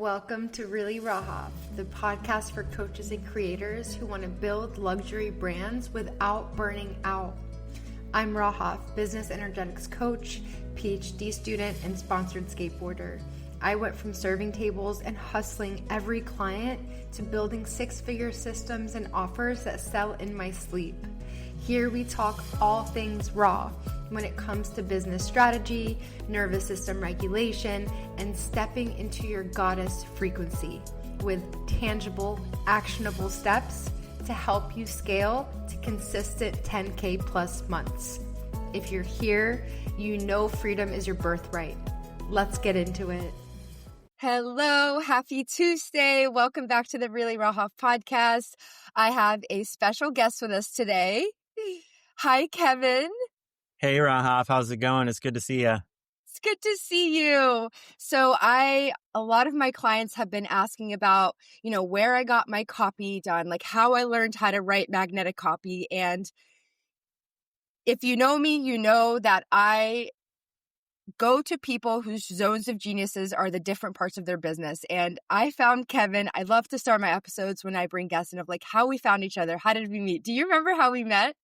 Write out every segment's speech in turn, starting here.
Welcome to Really Raw, the podcast for coaches and creators who want to build luxury brands without burning out. I'm Rahoff, business energetics coach, PhD student, and sponsored skateboarder. I went from serving tables and hustling every client to building six-figure systems and offers that sell in my sleep. Here we talk all things raw when it comes to business strategy, nervous system regulation, and stepping into your goddess frequency with tangible, actionable steps to help you scale to consistent 10K plus months. If you're here, you know freedom is your birthright. Let's get into it. Hello, happy Tuesday. Welcome back to the Really Raw podcast. I have a special guest with us today. Hi, Kevin. Hey, Rahoff. How's it going? It's good to see you. It's good to see you. So a lot of my clients have been asking about, where I got my copy done, like how I learned how to write magnetic copy. And if you know me, you know that I go to people whose zones of geniuses are the different parts of their business. And I found Kevin. I love to start my episodes when I bring guests in of like how we found each other. How did we meet? Do you remember how we met?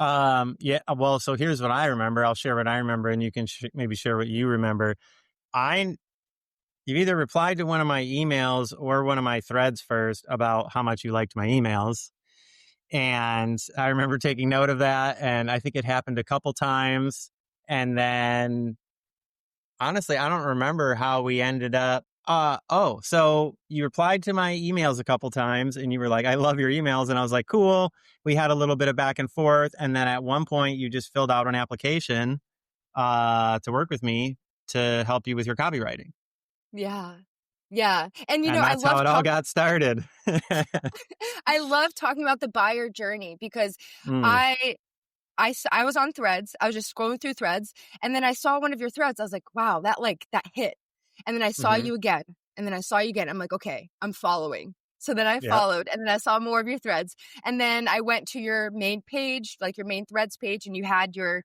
Yeah. Well, so here's what I remember. I'll share what I remember, and you can maybe share what you remember. You either replied to one of my emails or one of my threads first about how much you liked my emails. And I remember taking note of that. And I think it happened a couple times. And then honestly, I don't remember how we ended up. So you replied to my emails a couple times and you were like, I love your emails. And I was like, cool. We had a little bit of back and forth. And then at one point you just filled out an application, to work with me to help you with your copywriting. Yeah. Yeah. And that's how it all got started. I love talking about the buyer journey because I was on Threads. I was just scrolling through Threads, and then I saw one of your threads. I was like, wow, that hit. And then I saw you again, and then I saw you again. I'm like, okay, I'm following. So then I followed, and then I saw more of your threads. And then I went to your main page, like your main threads page, and you had your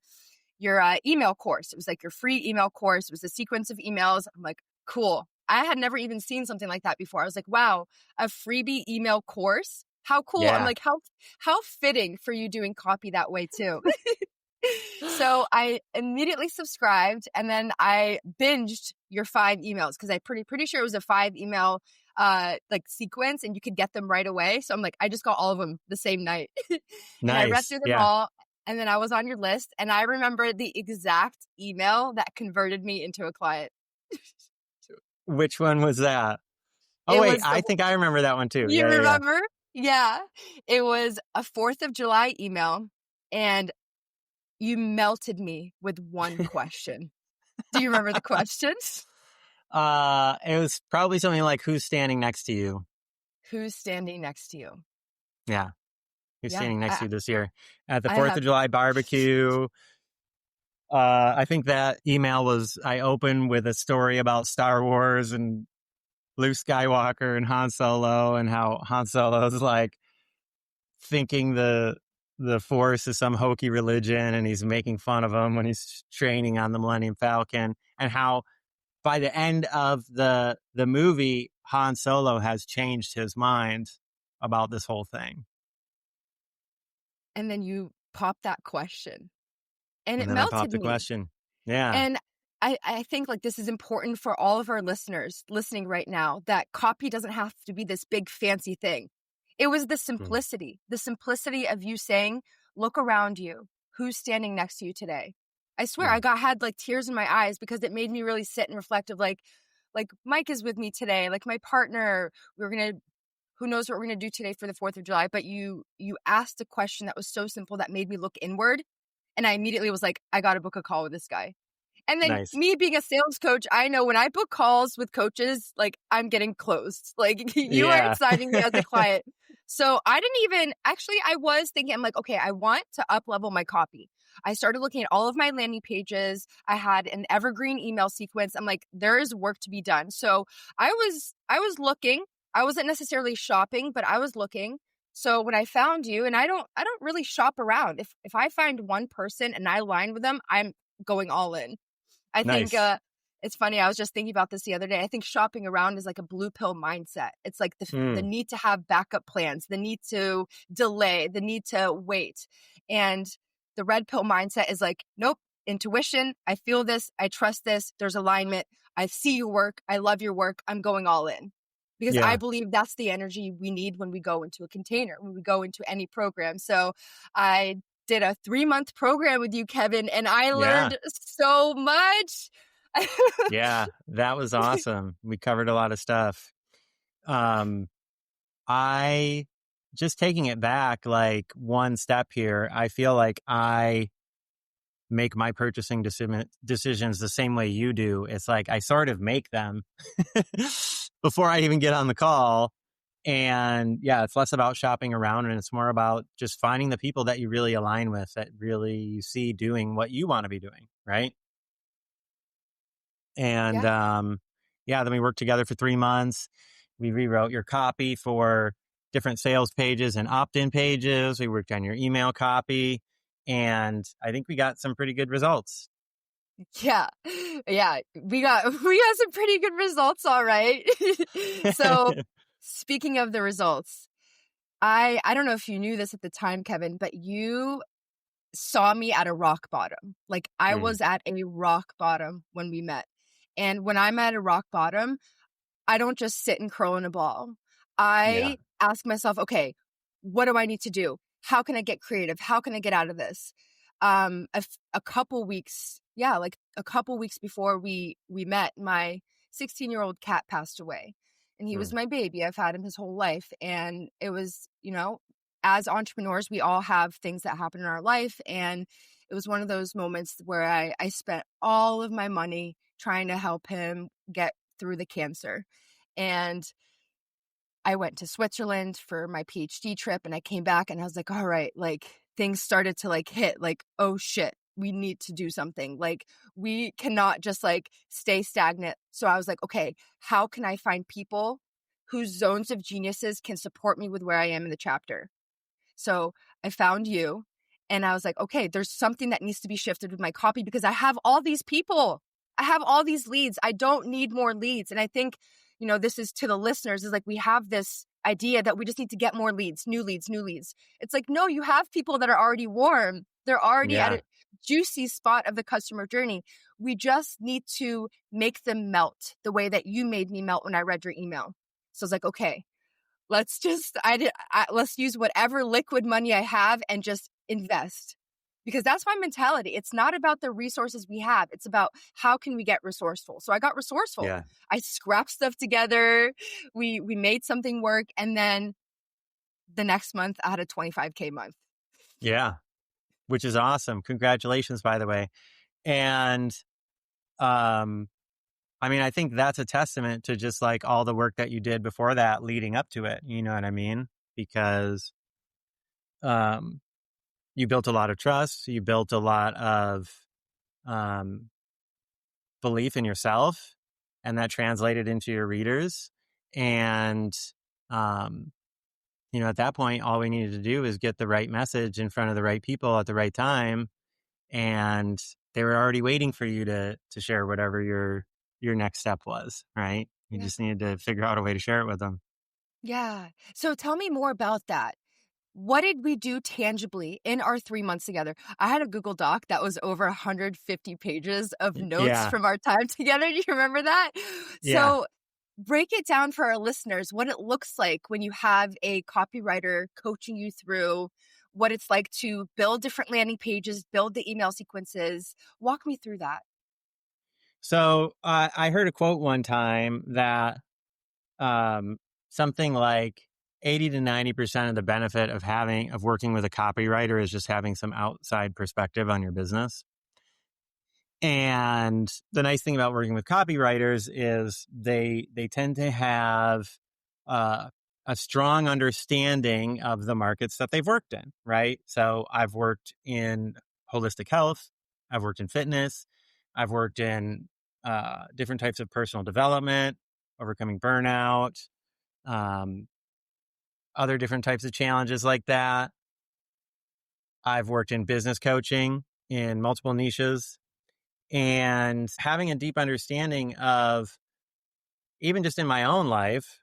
email course. It was like your free email course. It was a sequence of emails. I'm like, cool. I had never even seen something like that before. I was like, wow, a freebie email course. How cool. Yeah. I'm like, how fitting for you doing copy that way too. So I immediately subscribed, and then I binged your 5 emails because I pretty sure it was a 5 email sequence, and you could get them right away. So I'm like, I just got all of them the same night. And Nice. I read through them all, and then I was on your list, and I remember the exact email that converted me into a client. Which one was that? Oh, wait, I think I remember that one too. You remember? Yeah. It was a 4th of July email, and you melted me with one question. Do you remember the question? It was probably something like, who's standing next to you? Who's standing next to you? Yeah. Who's standing next to you this year at the 4th of July barbecue? I think that email I opened with a story about Star Wars and Luke Skywalker and Han Solo, and how Han Solo is like thinking the Force is some hokey religion, and he's making fun of him when he's training on the Millennium Falcon, and how by the end of the movie, Han Solo has changed his mind about this whole thing. And then you popped that question, and it then melted I popped the me. question. Yeah. And I think this is important for all of our listeners listening right now, that copy doesn't have to be this big fancy thing. It was the simplicity of you saying, look around you. Who's standing next to you today? I swear I had tears in my eyes because it made me really sit and reflect of like Mike is with me today, like my partner, who knows what we're going to do today for the 4th of July. But you asked a question that was so simple that made me look inward. And I immediately was like, I got to book a call with this guy. And then me being a sales coach, I know when I book calls with coaches, I'm getting closed. You are signing me as a client. So I was thinking, I'm like, okay, I want to up-level my copy. I started looking at all of my landing pages. I had an evergreen email sequence. I'm like, there is work to be done. So I was looking. I wasn't necessarily shopping, but I was looking. So when I found you, and I don't really shop around. If I find one person and I align with them, I'm going all in. I think It's funny. I was just thinking about this the other day. I think shopping around is like a blue pill mindset. It's like the Mm, need to have backup plans, the need to delay, the need to wait. And the red pill mindset is like, nope, intuition. I feel this. I trust this. There's alignment. I see your work. I love your work. I'm going all in. Because I yeah. believe that's the energy we need when we go into a container, when we go into any program. So I did a 3-month program with you, Kevin, and I Yeah. learned so much. Yeah. That was awesome. We covered a lot of stuff. Um, I just taking it back like one step here, I feel like I make my purchasing decisions the same way you do. It's like I sort of make them before I even get on the call. And yeah, it's less about shopping around and it's more about just finding the people that you really align with, that really you see doing what you want to be doing. Right. And Yeah. yeah, then we worked together for 3 months. We rewrote your copy for different sales pages and opt-in pages. We worked on your email copy. And I think we got some pretty good results. Yeah. Yeah. We got some pretty good results, all right. So speaking of the results, I don't know if you knew this at the time, Kevin, but you saw me at a rock bottom. Like I Mm, was at a rock bottom when we met. And when I'm at a rock bottom, I don't just sit and curl in a ball. yeah. I ask myself, okay, what do I need to do? How can I get creative? How can I get out of this? A couple weeks, yeah, like a couple weeks before we met, my 16-year-old cat passed away, and he was Mm, my baby. I've had him his whole life, and it was, as entrepreneurs, we all have things that happen in our life, and it was one of those moments where I spent all of my money trying to help him get through the cancer. And I went to Switzerland for my PhD trip and I came back and I was like, all right, like things started to like hit like, oh shit, we need to do something. Like we cannot just like stay stagnant. So I was like, okay, how can I find people whose zones of geniuses can support me with where I am in the chapter? So I found you and I was like, okay, there's something that needs to be shifted with my copy because I have all these people. I have all these leads. I don't need more leads. And I think, this is to the listeners is like, we have this idea that we just need to get more leads, new leads, new leads. It's like, no, you have people that are already warm. They're already at yeah. a juicy spot of the customer journey. We just need to make them melt the way that you made me melt when I read your email. So it's like, okay, let's use whatever liquid money I have and just invest because that's my mentality. It's not about the resources we have. It's about how can we get resourceful. So I got resourceful. Yeah. I scrapped stuff together. We made something work. And then the next month I had a 25K month. Yeah. Which is awesome. Congratulations, by the way. And, um, I mean, I think that's a testament to just like all the work that you did before that leading up to it. You know what I mean? Because, um, you built a lot of trust. You built a lot of, um, belief in yourself, and that translated into your readers. And, um, at that point, all we needed to do is get the right message in front of the right people at the right time. And they were already waiting for you to share whatever your next step was, right? You Yeah. just needed to figure out a way to share it with them. Yeah. So tell me more about that. What did we do tangibly in our 3 months together? I had a Google Doc that was over 150 pages of notes Yeah. from our time together. Do you remember that? Yeah. So break it down for our listeners, what it looks like when you have a copywriter coaching you through what it's like to build different landing pages, build the email sequences. Walk me through that. So I heard a quote one time that um, something like 80 to 90% of the benefit of working with a copywriter is just having some outside perspective on your business. And the nice thing about working with copywriters is they tend to have uh, a strong understanding of the markets that they've worked in, right? So I've worked in holistic health, I've worked in fitness, I've worked in different types of personal development, overcoming burnout, um, other different types of challenges like that. I've worked in business coaching in multiple niches. and having a deep understanding of, even just in my own life,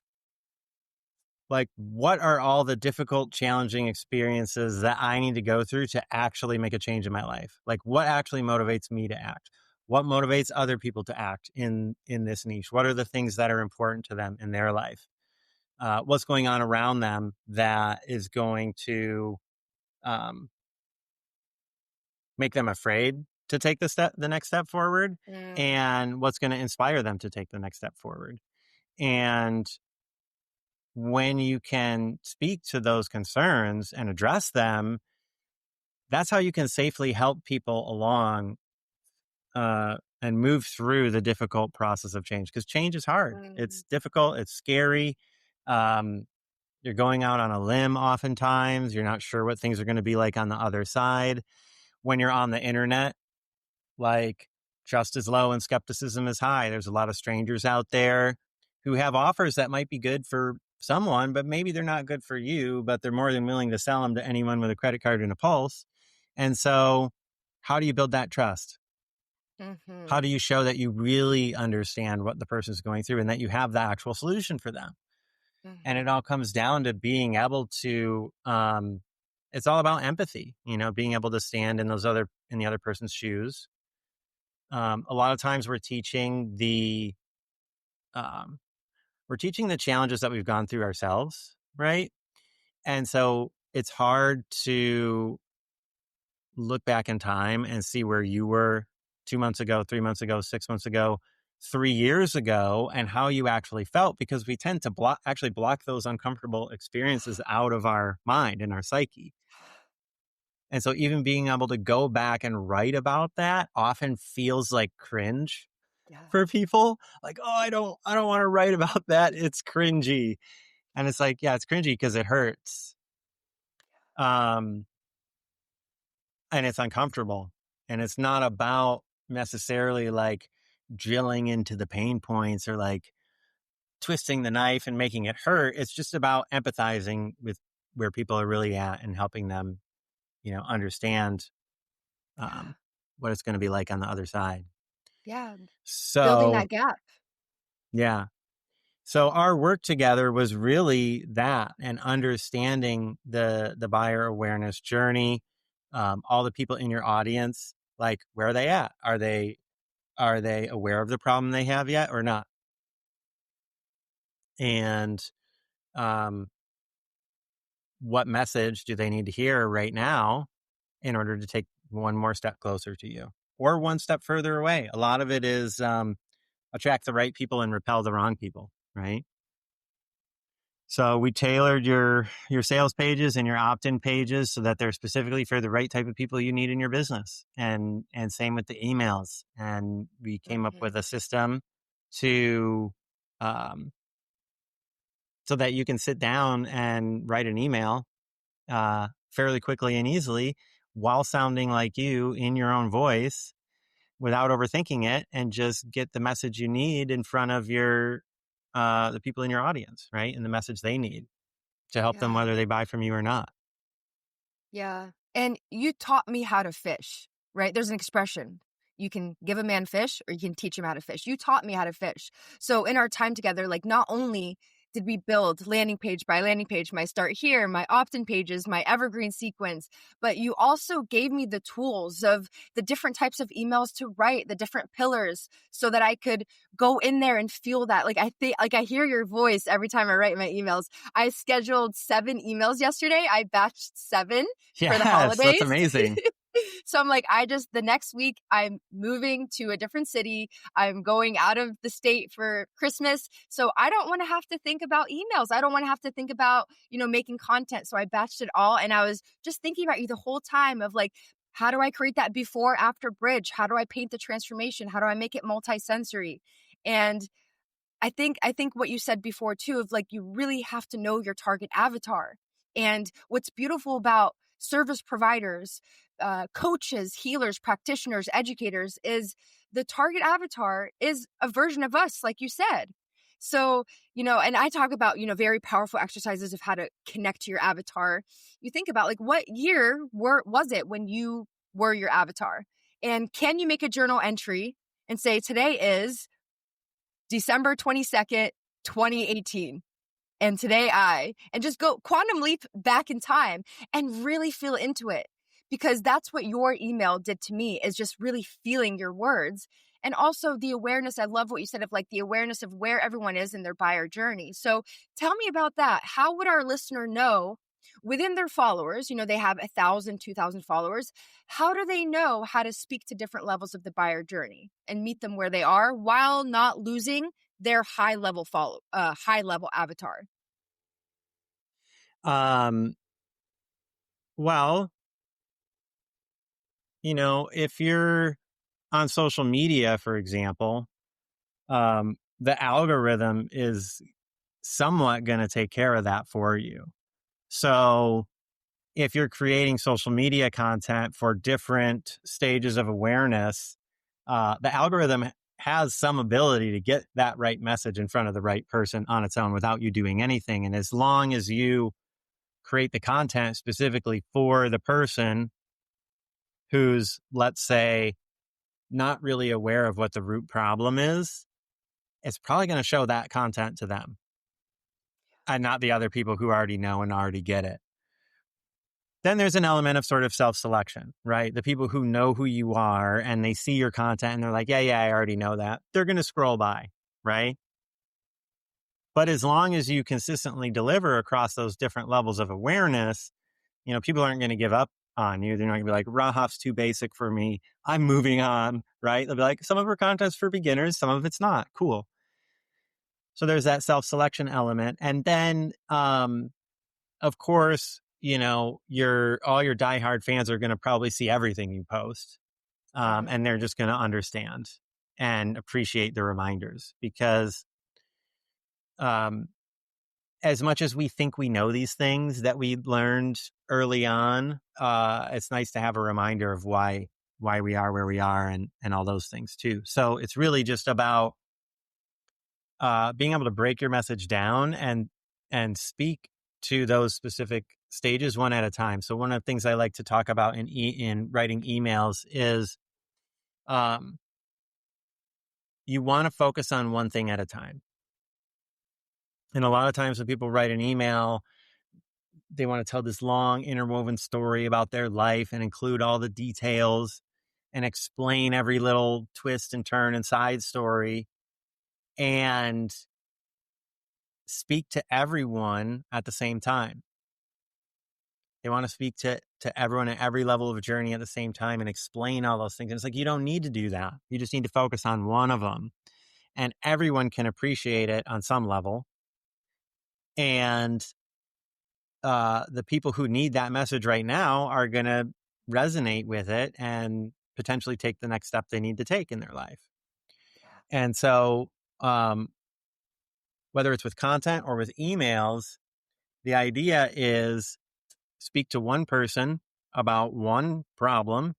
like, what are all the difficult, challenging experiences that I need to go through to actually make a change in my life? Like, what actually motivates me to act? What motivates other people to act in this niche? What are the things that are important to them in their life? What's going on around them that is going to um, make them afraid to take the next step forward, Mm, and what's going to inspire them to take the next step forward? And when you can speak to those concerns and address them, that's how you can safely help people along and move through the difficult process of change. Because change is hard. mm, It's difficult. It's scary. Um, you're going out on a limb oftentimes. You're not sure what things are going to be like on the other side. When you're on the internet, like, trust is low and skepticism is high. There's a lot of strangers out there who have offers that might be good for someone, but maybe they're not good for you, but they're more than willing to sell them to anyone with a credit card and a pulse. And so, how do you build that trust? How mhm, do you show that you really understand what the person's going through and that you have the actual solution for them? And it mhm. all comes down to being able to, it's all about empathy, being able to stand in the other person's shoes. A lot of times um, we're teaching the challenges that we've gone through ourselves, right? And so it's hard to look back in time and see where you were 2 months ago, 3 months ago, 6 months ago, 3 years ago, and how you actually felt, because we tend to block those uncomfortable experiences out of our mind and our psyche. And so even being able to go back and write about that often feels like cringe Yeah, for people. Like, oh, I don't want to write about that. It's cringy. And it's like, yeah, it's cringy because it hurts. Um, and it's uncomfortable. And it's not about necessarily like drilling into the pain points or like twisting the knife and making it hurt. It's just about empathizing with where people are really at and helping them, understand yeah, um, what it's going to be like on the other side. yeah. Building So, that gap. yeah. So our work together was really that, and understanding the buyer awareness journey, all the people in your audience, like, where are they at? Are they aware of the problem they have yet or not? And um, what message do they need to hear right now in order to take one more step closer to you or one step further away? A lot of it is attract the right people and repel the wrong people, right? So we tailored your sales pages and your opt-in pages so that they're specifically for the right type of people you need in your business. And same with the emails. And we came up with Mhm. a system to um, so that you can sit down and write an email fairly quickly and easily while sounding like you in your own voice without overthinking it, and just get the message you need in front of your the people in your audience, right? And the message they need to help them Yeah. whether they buy from you or not. Yeah. And you taught me how to fish, right? There's an expression. You can give a man fish or you can teach him how to fish. You taught me how to fish. So in our time together, like, not only did we build landing page by landing page, my start here, my opt-in pages, my evergreen sequence, but you also gave me the tools of the different types of emails to write, the different pillars, so that I could go in there and feel that. Like, I think, like, I hear your voice every time I write my emails. I scheduled 7 emails yesterday. I batched 7 for the Yes, that's holidays. amazing. So I'm like, the next week I'm moving to a different city. I'm going out of the state for Christmas. So I don't want to have to think about emails. I don't want to have to think about, making content. So I batched it all. And I was just thinking about you the whole time of like, how do I create that before after bridge? How do I paint the transformation? How do I make it multisensory? And I think what you said before too, of like, you really have to know your target avatar. And what's beautiful about service providers, coaches, healers, practitioners, educators, is the target avatar is a version of us, like you said. So, and I talk about, very powerful exercises of how to connect to your avatar. You think about, like, what year was it when you were your avatar? And can you make a journal entry and say, today is December 22nd, 2018. And today and just go quantum leap back in time and really feel into it, because that's what your email did to me, is just really feeling your words. And also the awareness. I love what you said of like the awareness of where everyone is in their buyer journey. So tell me about that. How would our listener know within their followers? They have 1,000, 2,000 followers. How do they know how to speak to different levels of the buyer journey and meet them where they are while not losing their high level avatar? Well, if you're on social media, for example, the algorithm is somewhat going to take care of that for you. So if you're creating social media content for different stages of awareness, the algorithm has some ability to get that right message in front of the right person on its own without you doing anything. And as long as you create the content specifically for the person who's, let's say, not really aware of what the root problem is, it's probably going to show that content to them and not the other people who already know and already get it. Then there's an element of sort of self-selection, right? The people who know who you are and they see your content and they're like, yeah, I already know that. They're going to scroll by, right? But as long as you consistently deliver across those different levels of awareness, people aren't going to give up on you. They're not going to be like, Rahaf's too basic for me. I'm moving on, right? They'll be like, some of her content's for beginners, some of it's not. Cool. So there's that self-selection element. And then, of course, all your diehard fans are going to probably see everything you post. And they're just going to understand and appreciate the reminders, because as much as we think we know these things that we learned early on, it's nice to have a reminder of why we are where we are and all those things too. So it's really just about being able to break your message down and speak to those specific stages one at a time. So one of the things I like to talk about in writing emails is you want to focus on one thing at a time. And a lot of times when people write an email, they want to tell this long interwoven story about their life and include all the details and explain every little twist and turn and side story and speak to everyone at the same time. They want to speak to everyone at every level of a journey at the same time and explain all those things. And it's like, you don't need to do that. You just need to focus on one of them. And everyone can appreciate it on some level. And the people who need that message right now are going to resonate with it and potentially take the next step they need to take in their life. And so whether it's with content or with emails, the idea is speak to one person about one problem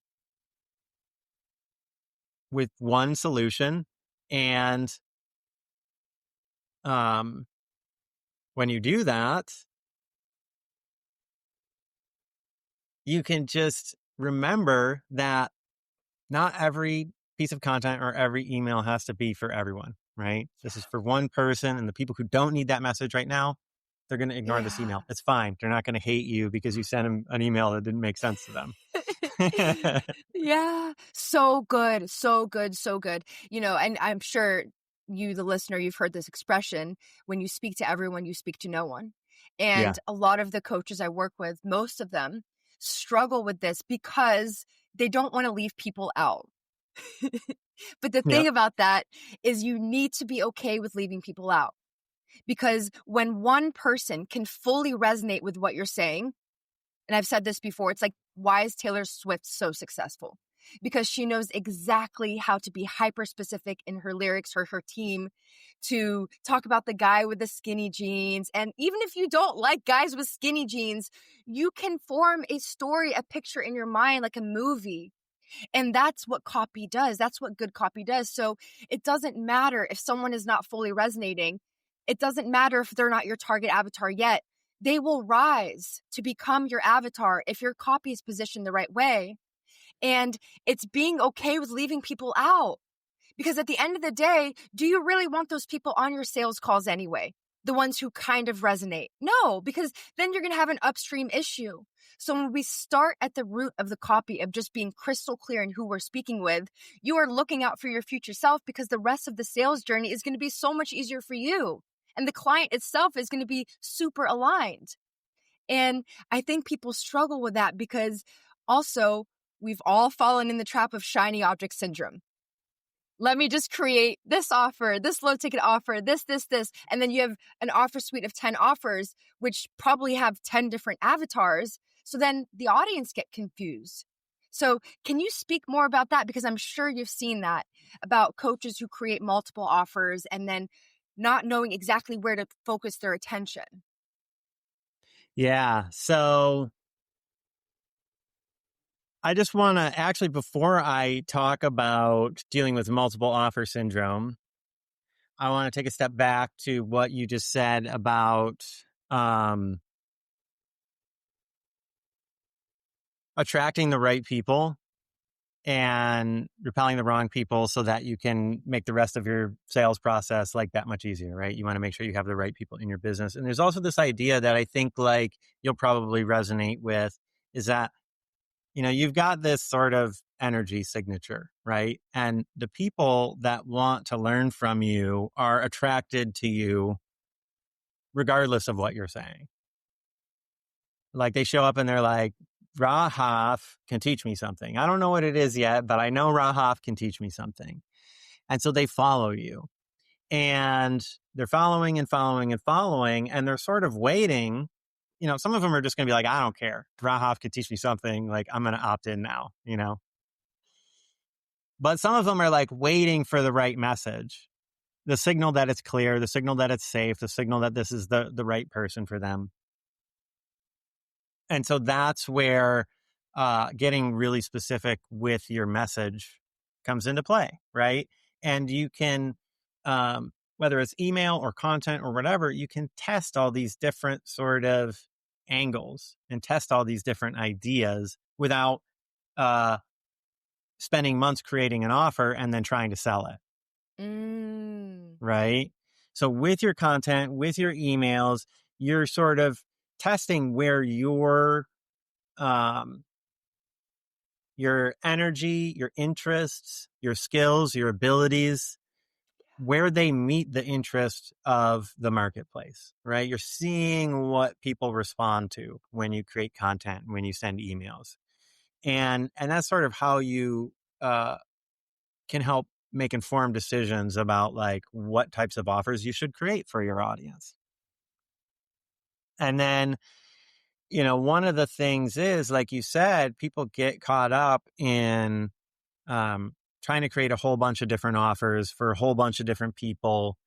with one solution. And when you do that, you can just remember that not every piece of content or every email has to be for everyone, right? This is for one person, and the people who don't need that message right now, they're going to ignore this email. It's fine. They're not going to hate you because you sent them an email that didn't make sense to them. Yeah. So good. So good. So good. And I'm sure you, the listener, you've heard this expression: when you speak to everyone, you speak to no one. And a lot of the coaches I work with, most of them struggle with this because they don't want to leave people out. But the thing about that is you need to be okay with leaving people out, because when one person can fully resonate with what you're saying, and I've said this before, it's like, why is Taylor Swift so successful? Because she knows exactly how to be hyper specific in her lyrics for her team, to talk about the guy with the skinny jeans. And even if you don't like guys with skinny jeans, you can form a story, a picture in your mind, like a movie. And that's what copy does. That's what good copy does. So it doesn't matter if someone is not fully resonating. It doesn't matter if they're not your target avatar yet. They will rise to become your avatar if your copy is positioned the right way. And it's being okay with leaving people out. Because at the end of the day, do you really want those people on your sales calls anyway? The ones who kind of resonate? No, because then you're going to have an upstream issue. So when we start at the root of the copy of just being crystal clear in who we're speaking with, you are looking out for your future self, because the rest of the sales journey is going to be so much easier for you. And the client itself is going to be super aligned. And I think people struggle with that because also we've all fallen in the trap of shiny object syndrome. Let me just create this offer, this low ticket offer, this. And then you have an offer suite of 10 offers, which probably have 10 different avatars. So then the audience get confused. So can you speak more about that? Because I'm sure you've seen that about coaches who create multiple offers and then not knowing exactly where to focus their attention. Yeah. So I just want to actually, before I talk about dealing with multiple offer syndrome, I want to take a step back to what you just said about attracting the right people and repelling the wrong people so that you can make the rest of your sales process like that much easier, right? You want to make sure you have the right people in your business. And there's also this idea that I think like you'll probably resonate with, is that, you've got this sort of energy signature, right? And the people that want to learn from you are attracted to you regardless of what you're saying. Like they show up and they're like, Rahaf can teach me something. I don't know what it is yet, but I know Rahaf can teach me something. And so they follow you. And they're following and following and following. And they're sort of waiting. Some of them are just going to be like, I don't care. Rahaf could teach me something. Like, I'm going to opt in now, But some of them are like waiting for the right message, the signal that it's clear, the signal that it's safe, the signal that this is the right person for them. And so that's where getting really specific with your message comes into play, right? And you can, whether it's email or content or whatever, you can test all these different sort of angles and test all these different ideas without spending months creating an offer and then trying to sell it. Right? So with your content, with your emails, you're sort of testing where your energy, your interests, your skills, your abilities, where they meet the interest of the marketplace, right? You're seeing what people respond to when you create content, when you send emails. And that's sort of how you can help make informed decisions about like what types of offers you should create for your audience. And then, one of the things is, like you said, people get caught up in trying to create a whole bunch of different offers for a whole bunch of different people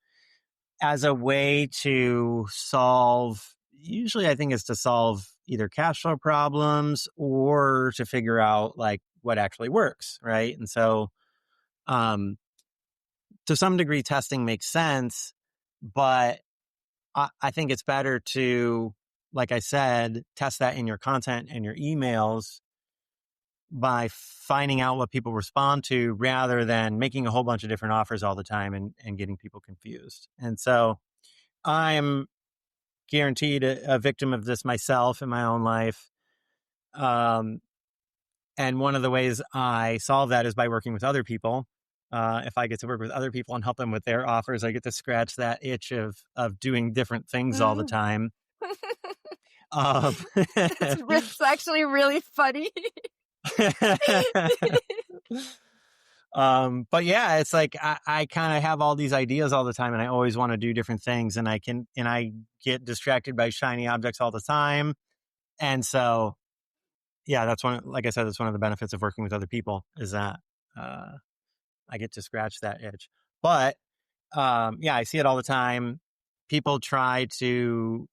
as a way to solve, usually I think it's to solve either cash flow problems or to figure out like what actually works, right? And so to some degree, testing makes sense, but I think it's better to, like I said, test that in your content and your emails by finding out what people respond to rather than making a whole bunch of different offers all the time and getting people confused. And so I'm guaranteed a victim of this myself in my own life. And one of the ways I solve that is by working with other people. If I get to work with other people and help them with their offers, I get to scratch that itch of doing different things all the time. It's actually really funny. But yeah, it's like I kind of have all these ideas all the time, and I always want to do different things, and I get distracted by shiny objects all the time, and so yeah, like I said, that's one of the benefits of working with other people is that I get to scratch that itch. But yeah, I see it all the time. People try to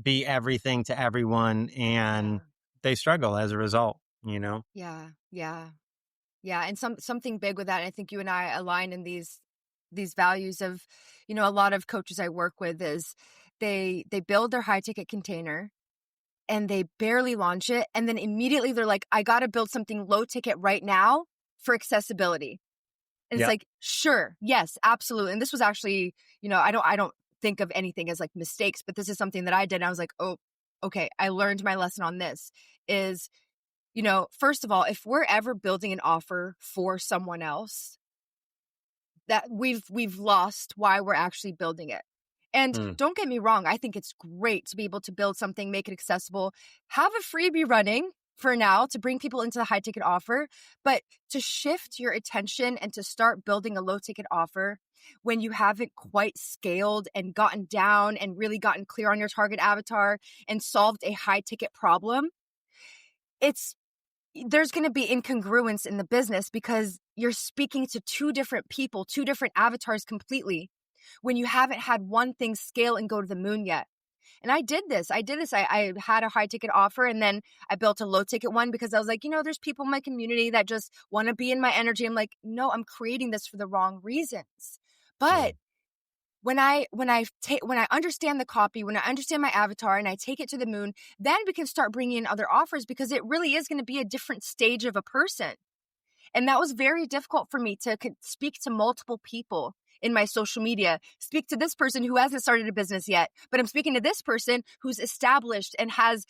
be everything to everyone, and they struggle as a result. Yeah. And something big with that. I think you and I align in these values of, a lot of coaches I work with is they build their high ticket container and they barely launch it. And then immediately they're like, I got to build something low ticket right now for accessibility. And it's Yep. like, sure, yes, absolutely. And this was actually, I don't think of anything as like mistakes, but this is something that I did. And I was like, oh, okay, I learned my lesson on this is, first of all, if we're ever building an offer for someone else, that we've lost why we're actually building it. And Mm. don't get me wrong, I think it's great to be able to build something, make it accessible, have a freebie running for now to bring people into the high ticket offer, but to shift your attention and to start building a low ticket offer when you haven't quite scaled and gotten down and really gotten clear on your target avatar and solved a high ticket problem, there's going to be incongruence in the business because you're speaking to two different people, two different avatars completely when you haven't had one thing scale and go to the moon yet. And I did this. I had a high ticket offer and then I built a low ticket one because I was like, there's people in my community that just want to be in my energy. I'm like, no, I'm creating this for the wrong reasons. But when I understand the copy, when I understand my avatar and I take it to the moon, then we can start bringing in other offers because it really is going to be a different stage of a person. And that was very difficult for me to speak to multiple people in my social media, speak to this person who hasn't started a business yet, but I'm speaking to this person who's established and has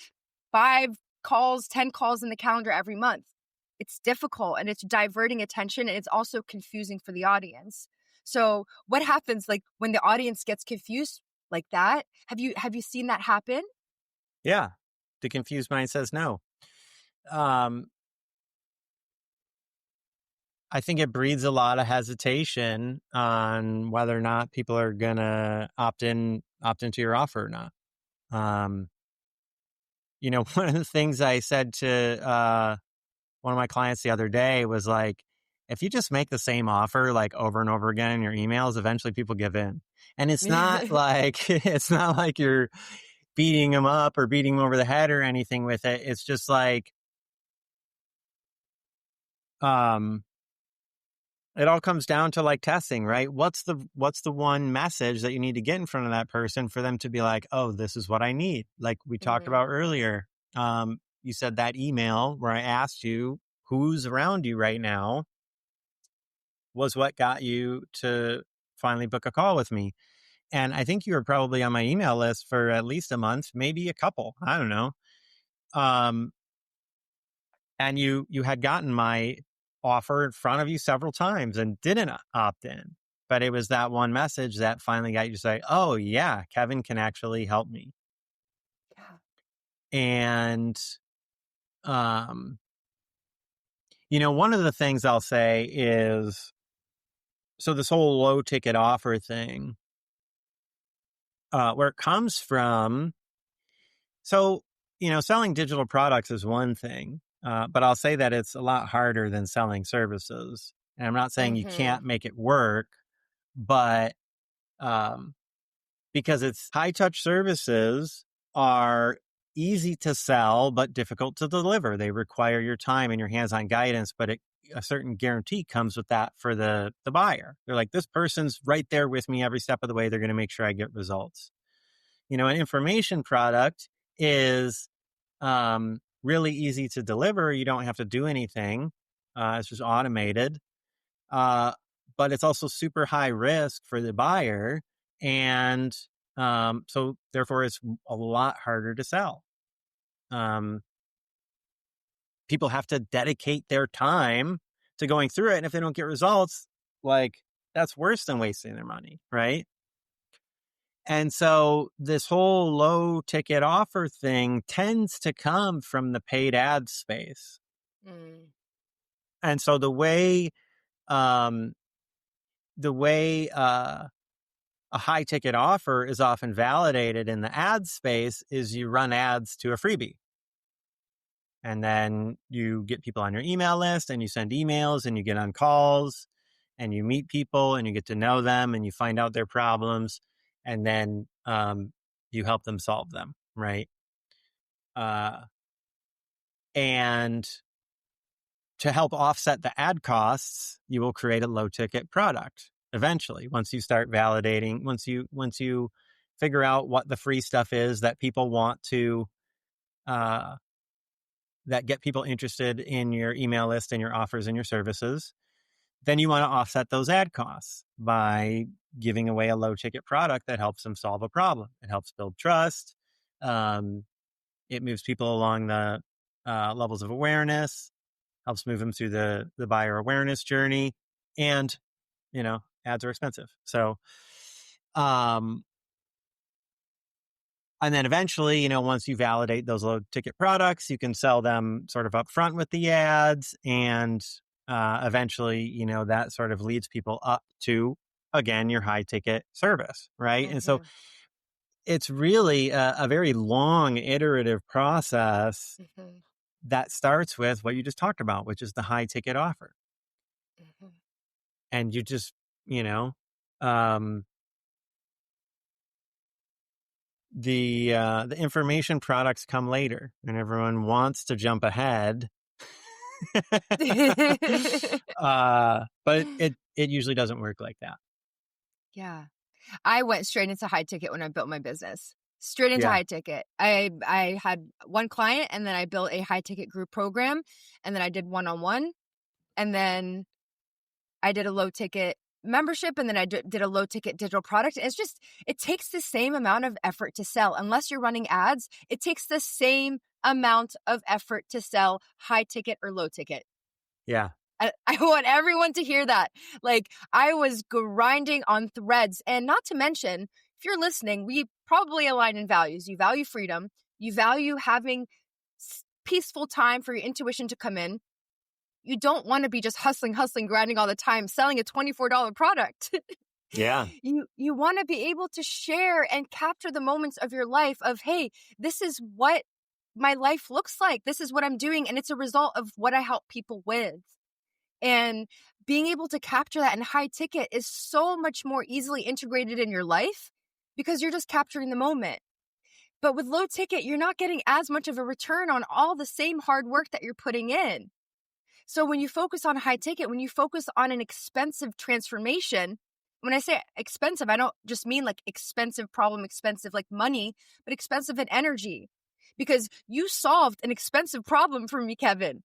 5 calls, 10 calls in the calendar every month. It's difficult and it's diverting attention and it's also confusing for the audience. So what happens like when the audience gets confused like that? Have you seen that happen? Yeah. The confused mind says no. I think it breeds a lot of hesitation on whether or not people are going to opt into your offer or not. One of the things I said to one of my clients the other day was like, if you just make the same offer like over and over again in your emails, eventually people give in. And it's not like you're beating them up or beating them over the head or anything with it. It's just like, it all comes down to like testing, right? What's the one message that you need to get in front of that person for them to be like, oh, this is what I need. Like we talked about earlier. You said that email where I asked you who's around you right now was what got you to finally book a call with me. And I think you were probably on my email list for at least a month, maybe a couple. I don't know. And you had gotten my offer in front of you several times and didn't opt in. But it was that one message that finally got you to say, oh, yeah, Kevin can actually help me. Yeah. And, one of the things I'll say is, so this whole low ticket offer thing, where it comes from. So, selling digital products is one thing, but I'll say that it's a lot harder than selling services. And I'm not saying you can't make it work, but because it's high touch services are easy to sell, but difficult to deliver. They require your time and your hands-on guidance, but a certain guarantee comes with that for the buyer. They're like, this person's right there with me every step of the way. They're going to make sure I get results. An information product is really easy to deliver. You don't have to do anything. It's just automated. But it's also super high risk for the buyer. And so therefore it's a lot harder to sell. People have to dedicate their time to going through it. And if they don't get results, like that's worse than wasting their money, right? And so this whole low ticket offer thing tends to come from the paid ad space. And so the way a high ticket offer is often validated in the ad space is you run ads to a freebie. And then you get people on your email list and you send emails and you get on calls and you meet people and you get to know them and you find out their problems. And then you help them solve them, right? And to help offset the ad costs, you will create a low ticket product eventually. Once you start validating, once you figure out what the free stuff is that people want to uh, that get people interested in your email list and your offers and your services, then you want to offset those ad costs by giving away a low ticket product that helps them solve a problem. It helps build trust. Um, it moves people along the levels of awareness, helps move them through the buyer awareness journey. And, ads are expensive. So, and then eventually, once you validate those low ticket products, you can sell them sort of upfront with the ads. And eventually, that sort of leads people up to, again, your high ticket service. Right. And so Mhm. it's really a very long iterative process Mhm. that starts with what you just talked about, which is the high ticket offer. Mhm. And you just, you know, um, the information products come later, and everyone wants to jump ahead. But it usually doesn't work like that. Yeah. I went straight into high ticket when I built my business. Straight into Yeah. high ticket. I had one client, and then I built a high ticket group program, and then I did one-on-one, and then I did a low ticket membership, and then I did a low ticket digital product. It's just, it takes the same amount of effort to sell. Unless you're running ads, it takes the same amount of effort to sell high ticket or low ticket. Yeah. I want everyone to hear that. Like, I was grinding on threads. And not to mention, if you're listening, we probably align in values. You value freedom. You value having peaceful time for your intuition to come in. You don't want to be just hustling, grinding all the time, selling a $24 product. Yeah. You want to be able to share and capture the moments of your life of, hey, this is what my life looks like. This is what I'm doing. And it's a result of what I help people with. And being able to capture that in high ticket is so much more easily integrated in your life because you're just capturing the moment. But with low ticket, you're not getting as much of a return on all the same hard work that you're putting in. So when you focus on high ticket, when you focus on an expensive transformation, when I say expensive, I don't just mean like expensive problem, expensive like money, but expensive in energy. Because you solved an expensive problem for me, Kevin.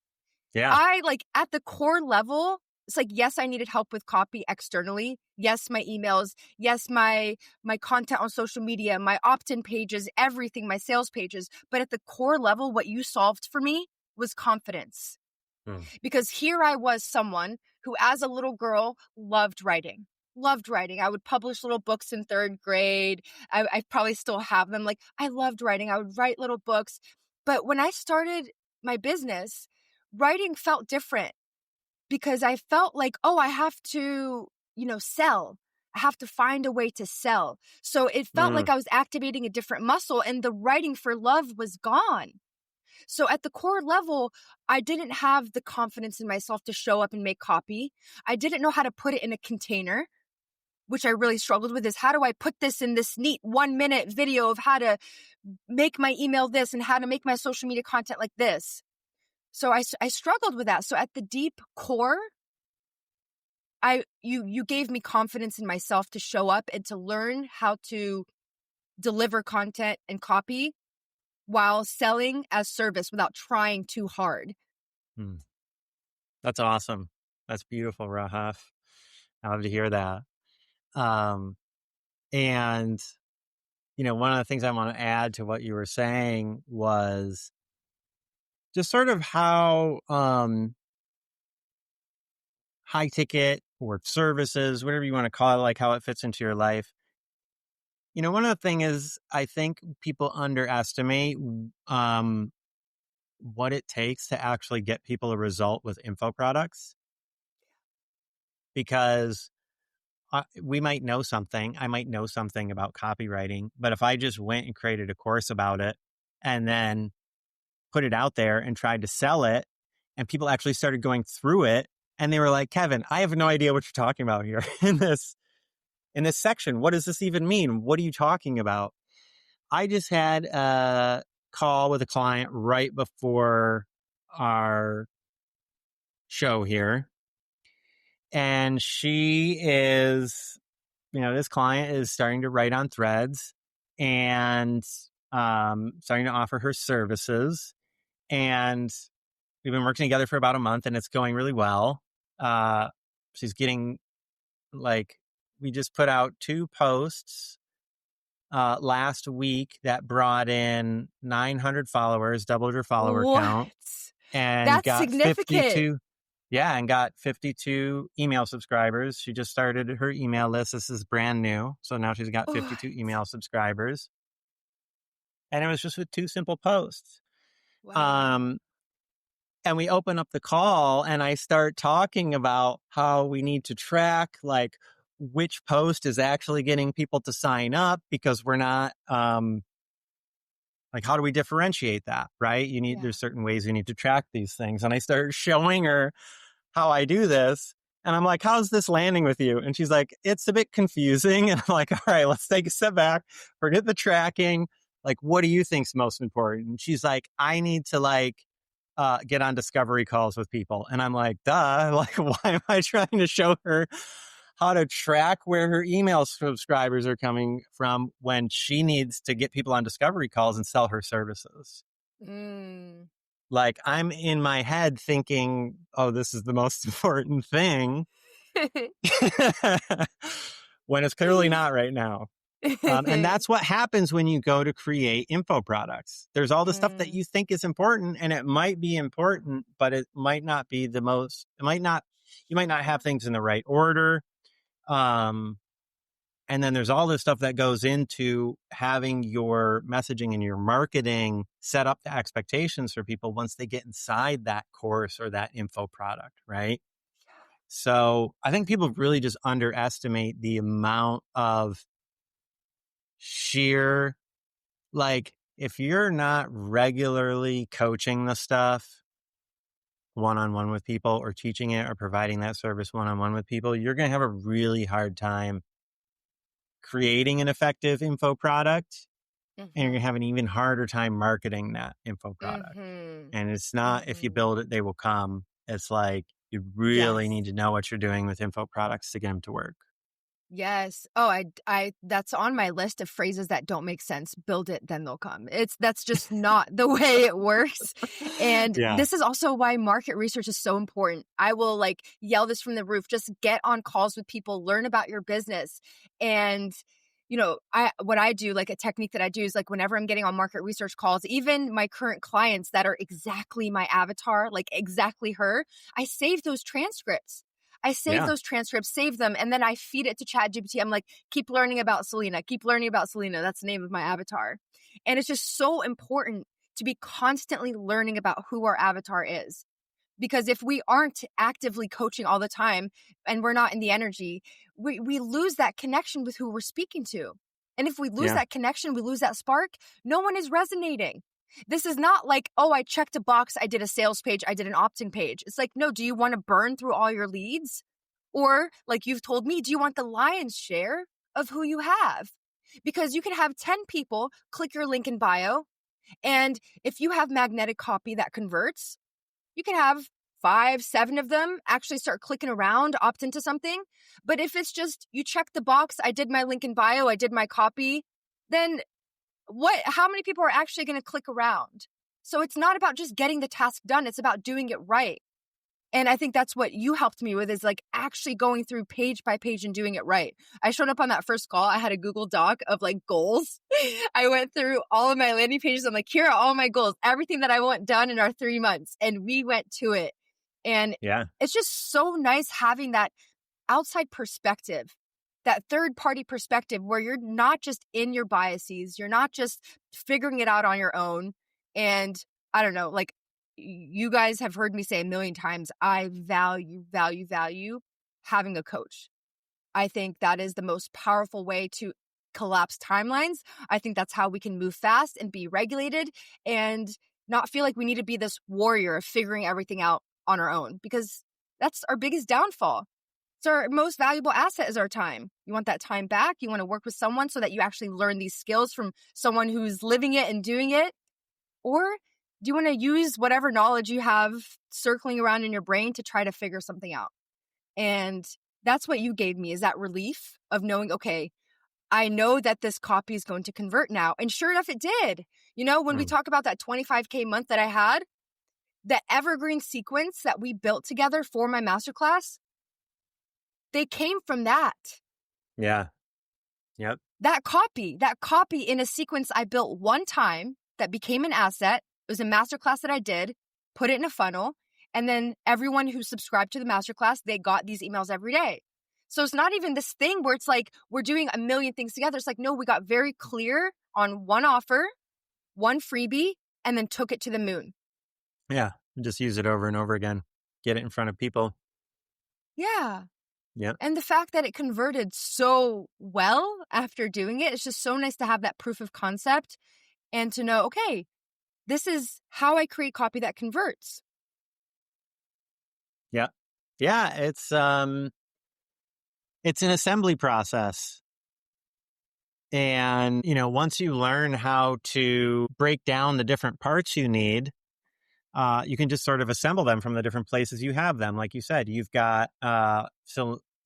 Yeah. I like at the core level, it's like, yes, I needed help with copy externally. Yes, my emails. Yes, my content on social media, my opt-in pages, everything, my sales pages. But at the core level, what you solved for me was confidence. Hmm. Because here I was, someone who as a little girl loved writing. Loved writing. I would publish little books in third grade. I probably still have them. Like, I loved writing. I would write little books. But when I started my business, writing felt different because I felt like, oh, I have to, sell. I have to find a way to sell. So it felt like Mm. I was activating a different muscle, and the writing for love was gone. So at the core level, I didn't have the confidence in myself to show up and make copy. I didn't know how to put it in a container, which I really struggled with, is how do I put this in this neat 1-minute video of how to make my email this and how to make my social media content like this. So I struggled with that. So at the deep core, you gave me confidence in myself to show up and to learn how to deliver content and copy while selling as service without trying too hard. Hmm. That's awesome. That's beautiful, Rahaf. I love to hear that. Um, and one of the things I want to add to what you were saying was just sort of how high ticket or services, whatever you want to call it, like how it fits into your life. One of the things is I think people underestimate what it takes to actually get people a result with info products, because we might know something. I might know something about copywriting, but if I just went and created a course about it and then put it out there and tried to sell it, and people actually started going through it and they were like, Kevin, I have no idea what you're talking about here in this section. What does this even mean? What are you talking about? I just had a call with a client right before our show here. And she is, this client is starting to write on threads, and starting to offer her services. And we've been working together for about a month and it's going really well. She's getting we just put out 2 posts last week that brought in 900 followers, doubled her follower What? count, and That's got significant. 52. Yeah, and got 52 email subscribers. She just started her email list. This is brand new. So now she's got 52 What? email subscribers. And it was just with 2 simple posts. Wow. Um, and we open up the call and I start talking about how we need to track which post is actually getting people to sign up, because we're not, how do we differentiate that, right? Yeah. There's certain ways you need to track these things. And I started showing her how I do this. And I'm like, how's this landing with you? And she's like, it's a bit confusing. And I'm like, all right, let's take a step back, forget the tracking. What do you think's most important? And she's like, I need to get on discovery calls with people. And I'm like, duh, why am I trying to show her how to track where her email subscribers are coming from when she needs to get people on discovery calls and sell her services? Mm. I'm in my head thinking, oh, this is the most important thing when it's clearly not right now. And that's what happens when you go to create info products. There's all the stuff that Mm. you think is important, and it might be important, but it might not be the most, you might not have things in the right order. And then there's all this stuff that goes into having your messaging and your marketing set up the expectations for people once they get inside that course or that info product, right? So I think people really just underestimate the amount of sheer, if you're not regularly coaching the stuff one-on-one with people or teaching it or providing that service one-on-one with people, you're going to have a really hard time creating an effective info product, and you're going to Mhm. have an even harder time marketing that info product. Mhm. And it's not, if you Mhm. build it, they will come. It's you really Yes. need to know what you're doing with info products to get them to work. Yes. Oh, that's on my list of phrases that don't make sense. Build it, then they'll come. That's just not the way it works. And Yeah. this is also why market research is so important. I will yell this from the roof. Just get on calls with people, learn about your business. And what I do, a technique that I do is whenever I'm getting on market research calls, even my current clients that are exactly my avatar, exactly her, I save those transcripts. Yeah. Save them, and then I feed it to ChatGPT. I'm like, keep learning about Selena, keep learning about Selena. That's the name of my avatar. And it's just so important to be constantly learning about who our avatar is. Because if we aren't actively coaching all the time and we're not in the energy, we lose that connection with who we're speaking to. And if we lose Yeah. that connection, we lose that spark, no one is resonating. This is not oh, I checked a box, I did a sales page, I did an opt-in page. It's no, do you want to burn through all your leads? Or you've told me, do you want the lion's share of who you have? Because you can have 10 people click your link in bio. And if you have magnetic copy that converts, you can have 5, 7 of them actually start clicking around, opt into something. But if it's just you check the box, I did my link in bio, I did my copy, then how many people are actually going to click around? So it's not about just getting the task done. It's about doing it right. And I think that's what you helped me with is actually going through page by page and doing it right. I showed up on that first call. I had a Google Doc of goals. I went through all of my landing pages. I'm like, here are all my goals, everything that I want done in our 3 months. And we went to it. And Yeah. it's just so nice having that outside perspective, that third party perspective where you're not just in your biases, you're not just figuring it out on your own. And I don't know, you guys have heard me say a million times, I value having a coach. I think that is the most powerful way to collapse timelines. I think that's how we can move fast and be regulated and not feel like we need to be this warrior of figuring everything out on our own, because that's our biggest downfall. So our most valuable asset is our time. You want that time back. You want to work with someone so that you actually learn these skills from someone who's living it and doing it. Or do you want to use whatever knowledge you have circling around in your brain to try to figure something out? And that's what you gave me, is that relief of knowing, okay, I know that this copy is going to convert now. And sure enough, it did. You know, when we Mm. talk about that 25K month that I had, the evergreen sequence that we built together for my masterclass, they came from that. Yeah. Yep. That copy in a sequence I built one time that became an asset. It was a masterclass that I did, put it in a funnel, and then everyone who subscribed to the masterclass, they got these emails every day. So it's not even this thing where it's like we're doing a million things together. It's like, no, we got very clear on one offer, one freebie, and then took it to the moon. Yeah. Just use it over and over again. Get it in front of people. Yeah. Yep. And the fact that it converted so well after doing it, it's just so nice to have that proof of concept and to know, okay, this is how I create copy that converts. Yeah. Yeah. It's an assembly process. And, once you learn how to break down the different parts you need, you can just sort of assemble them from the different places you have them. Like you said, you've got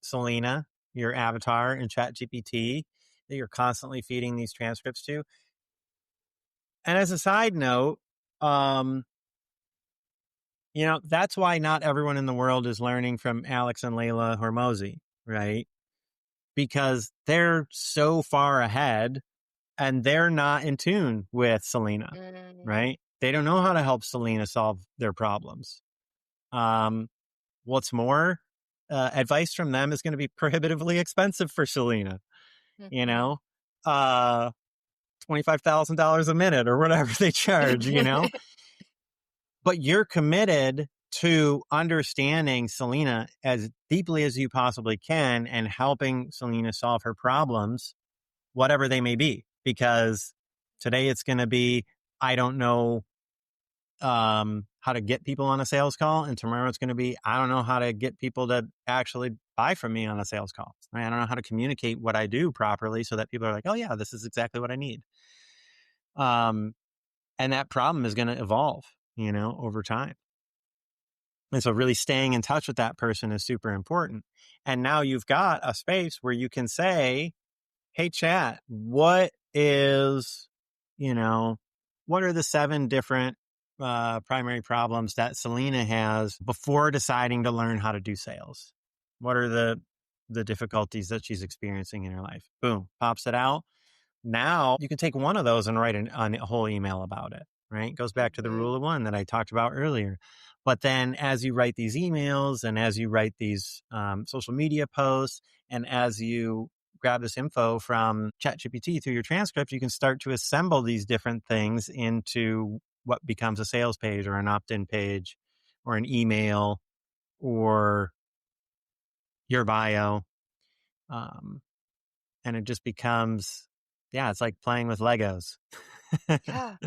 Selena, your avatar in ChatGPT that you're constantly feeding these transcripts to. And as a side note, that's why not everyone in the world is learning from Alex and Layla Hormozi, right? Because they're so far ahead and they're not in tune with Selena, right? They don't know how to help Selena solve their problems. What's more, advice from them is going to be prohibitively expensive for Selena, you Mhm. know, $25,000 a minute or whatever they charge, but you're committed to understanding Selena as deeply as you possibly can and helping Selena solve her problems, whatever they may be, because today it's going to be, I don't know how to get people on a sales call. And tomorrow it's going to be, I don't know how to get people to actually buy from me on a sales call. Right? I don't know how to communicate what I do properly so that people are like, oh yeah, this is exactly what I need. And that problem is going to evolve, over time. And so really staying in touch with that person is super important. And now you've got a space where you can say, hey, chat, what is, what are the 7 different primary problems that Selena has before deciding to learn how to do sales? What are the difficulties that she's experiencing in her life? Boom, pops it out. Now you can take one of those and write a whole email about it, right? It goes back to the Mhm. rule of one that I talked about earlier. But then as you write these emails and as you write these social media posts and as you grab this info from ChatGPT through your transcript, you can start to assemble these different things into what becomes a sales page or an opt-in page or an email or your bio. Um, and it just becomes, yeah, it's like playing with Legos. Yeah.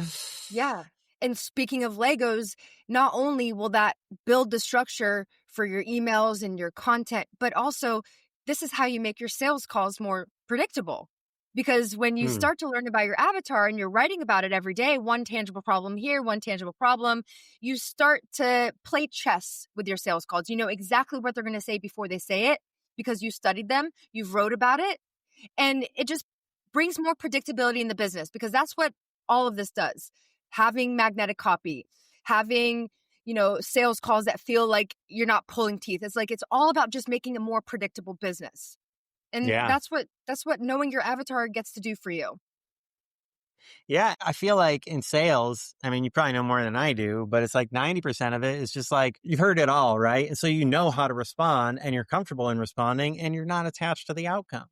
Yeah. And speaking of Legos, not only will that build the structure for your emails and your content, but also this is how you make your sales calls more predictable. Because when you Mm, start to learn about your avatar and you're writing about it every day, one tangible problem here, one tangible problem, you start to play chess with your sales calls. You know exactly what they're going to say before they say it because you studied them, you've wrote about it, and it just brings more predictability in the business because that's what all of this does. Having magnetic copy, having, sales calls that feel like you're not pulling teeth. It's like it's all about just making a more predictable business. And yeah. that's what knowing your avatar gets to do for you. Yeah. I feel like in sales, I mean, you probably know more than I do, but it's like 90% of it is just like you've heard it all, right? And so you know how to respond and you're comfortable in responding and you're not attached to the outcome.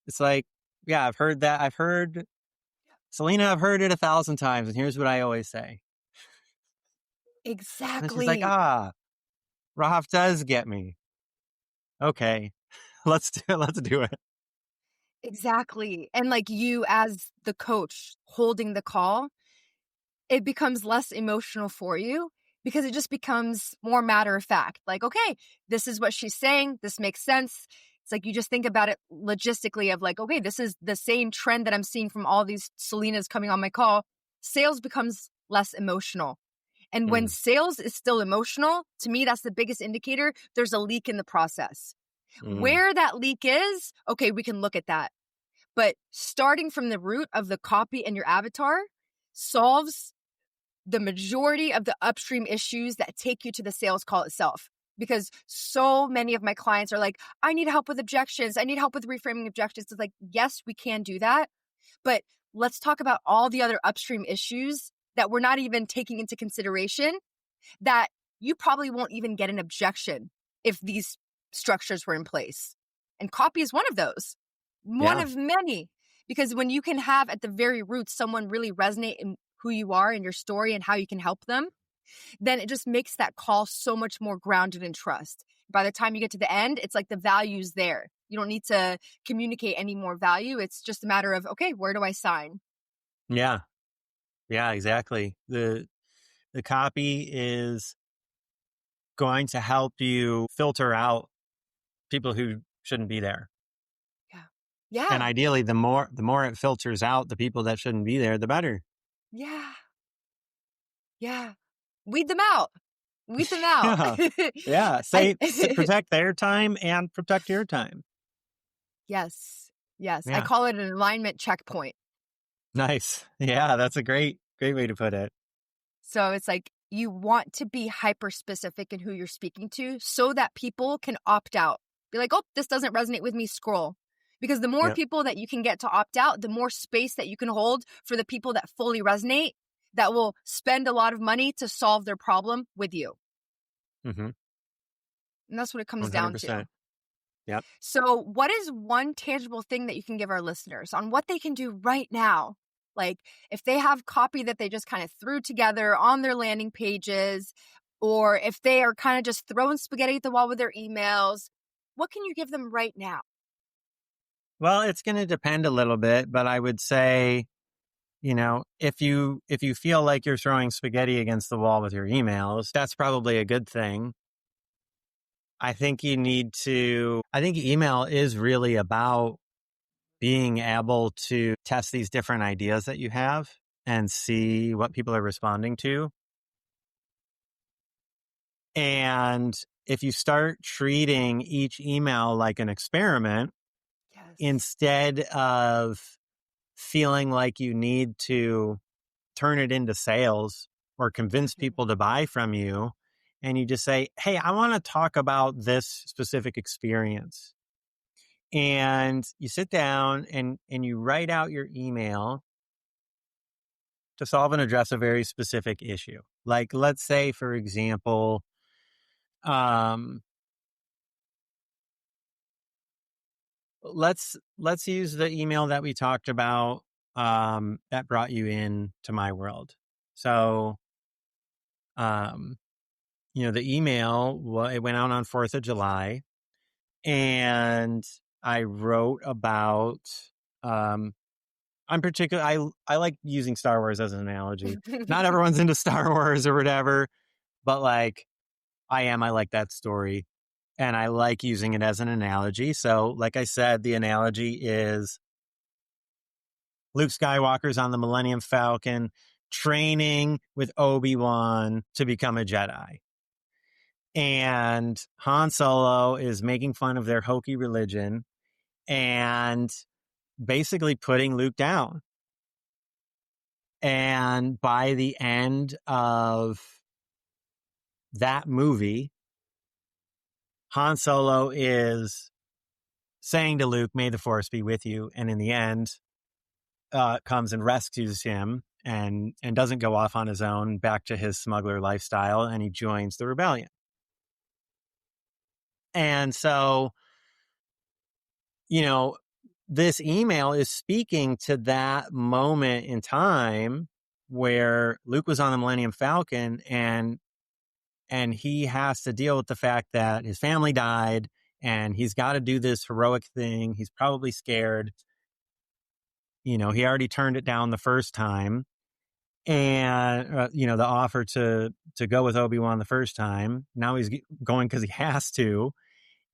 It's like, yeah, I've heard that. I've heard Selena, I've heard it 1,000 times. And here's what I always say. And she's like, Exactly. Rahaf does get me. Okay, let's do it. Exactly. And like you as the coach holding the call, it becomes less emotional for you because it just becomes more matter of fact. Like, okay, this is what she's saying. This makes sense. It's like you just think about it logistically of like, okay, this is the same trend that I'm seeing from all these Selenas coming on my call. Sales becomes less emotional. And when Mm, sales is still emotional, to me, that's the biggest indicator there's a leak in the process. Mm. Where that leak is, okay, we can look at that. But starting from the root of the copy and your avatar solves the majority of the upstream issues that take you to the sales call itself. Because so many of my clients are like, I need help with objections. I need help with reframing objections. It's like, yes, we can do that. But let's talk about all the other upstream issues that we're not even taking into consideration, that you probably won't even get an objection if these structures were in place. And copy is one of those, one Yeah. of many. Because when you can have at the very root someone really resonate in who you are and your story and how you can help them, then it just makes that call so much more grounded in trust. By the time you get to the end, it's like the value's there. You don't need to communicate any more value. It's just a matter of, okay, where do I sign? Yeah. Yeah, exactly. The copy is going to help you filter out people who shouldn't be there. Yeah. And Yeah. ideally, the more it filters out the people that shouldn't be there, the better. Yeah. Yeah. Weed them out. Weed them out. Yeah. Yeah. I Protect their time and protect your time. Yes. Yes. I Yeah. call it an alignment checkpoint. Nice. Yeah. That's a great way to put it. So it's like you want to be hyper specific in who you're speaking to so that people can opt out. Be like, oh, this doesn't resonate with me, scroll. Because the more Yep. people that you can get to opt out, the more space that you can hold for the people that fully resonate, that will spend a lot of money to solve their problem with you. Mm-hmm. And that's what it comes down to. 100%. Yep. So, what is one tangible thing that you can give our listeners on what they can do right now? Like, if they have copy that they just kind of threw together on their landing pages, or if they are kind of just throwing spaghetti at the wall with their emails, what can you give them right now? Well, it's going to depend a little bit, but I would say, if you feel like you're throwing spaghetti against the wall with your emails, that's probably a good thing. I think email is really about being able to test these different ideas that you have and see what people are responding to. And if you start treating each email like an experiment, Yes. instead of feeling like you need to turn it into sales or convince Mhm. people to buy from you, and you just say, hey, I want to talk about this specific experience. And you sit down and you write out your email to solve and address a very specific issue. Like, let's say, for example, um, let's use the email that we talked about, that brought you in to my world. So, um, the email, it went out on 4th of July, and I wrote about, um, I like using Star Wars as an analogy. Not everyone's into Star Wars or whatever, but like I like that story and I like using it as an analogy. So, like I said, the analogy is Luke Skywalker's on the Millennium Falcon training with Obi-Wan to become a Jedi. And Han Solo is making fun of their hokey religion and basically putting Luke down. And by the end of that movie, Han Solo is saying to Luke, may the force be with you. And in the end, comes and rescues him and doesn't go off on his own back to his smuggler lifestyle. And he joins the rebellion. And so, this email is speaking to that moment in time where Luke was on the Millennium Falcon and he has to deal with the fact that his family died and he's got to do this heroic thing. He's probably scared. He already turned it down the first time. And, the offer to go with Obi-Wan the first time. Now he's going because he has to.